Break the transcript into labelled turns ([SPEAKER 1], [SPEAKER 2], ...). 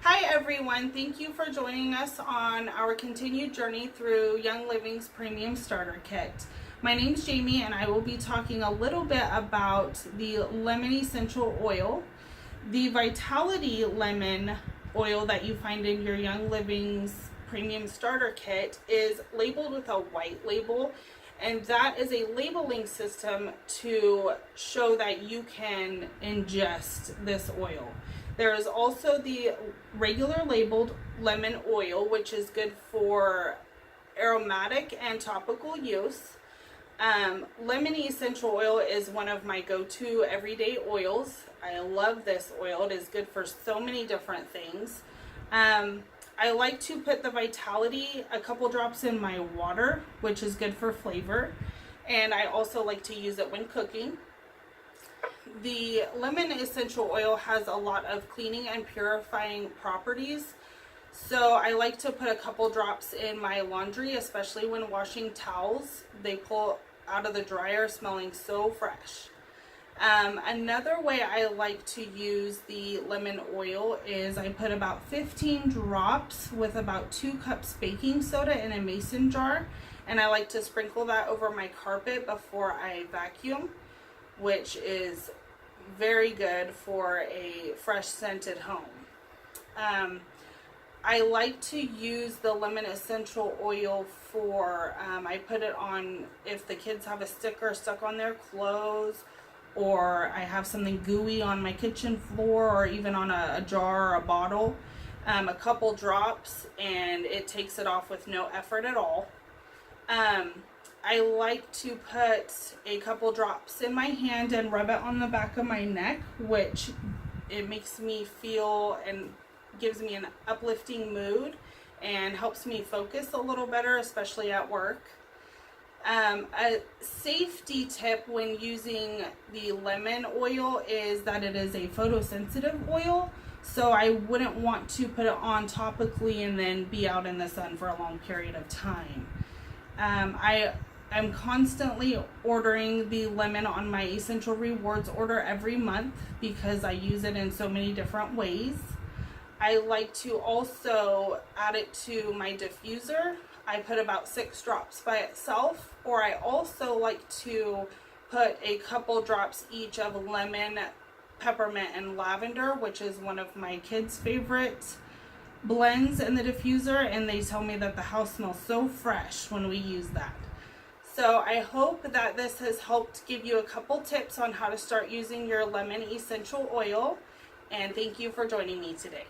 [SPEAKER 1] Hi everyone, thank you for joining us on our continued journey through Young Living's Premium Starter Kit. My name is Jamie and I will be talking a little bit about the lemon essential oil. The Vitality lemon oil that you find in your Young Living's Premium Starter Kit is labeled with a white label, and that is a labeling system to show that you can ingest this oil. There is also the regular labeled lemon oil, which is good for aromatic and topical use. Lemon essential oil is one of my go-to everyday oils. I love this oil. It is good for so many different things. I like to put the Vitality a couple drops in my water, which is good for flavor. And I also like to use it when cooking. The lemon essential oil has a lot of cleaning and purifying properties. So I like to put a couple drops in my laundry, especially when washing towels. They pull out of the dryer smelling so fresh. Another way I like to use the lemon oil is I put about 15 drops with about 2 cups baking soda in a mason jar, and I like to sprinkle that over my carpet before I vacuum, which is very good for a fresh scented home. I like to use the lemon essential oil for, I put it on if the kids have a sticker stuck on their clothes, or I have something gooey on my kitchen floor, or even on a jar or a bottle. A couple drops and it takes it off with no effort at all. I like to put a couple drops in my hand and rub it on the back of my neck, which it makes me feel and gives me an uplifting mood and helps me focus a little better, especially at work. A safety tip when using the lemon oil is that it is a photosensitive oil, so I wouldn't want to put it on topically and then be out in the sun for a long period of time. I'm constantly ordering the lemon on my Essential Rewards order every month because I use it in so many different ways. I like to also add it to my diffuser. I put about 6 drops by itself, or I also like to put a couple drops each of lemon, peppermint, and lavender, which is one of my kids' favorite blends in the diffuser, and they tell me that the house smells so fresh when we use that. So I hope that this has helped give you a couple tips on how to start using your lemon essential oil, and thank you for joining me today.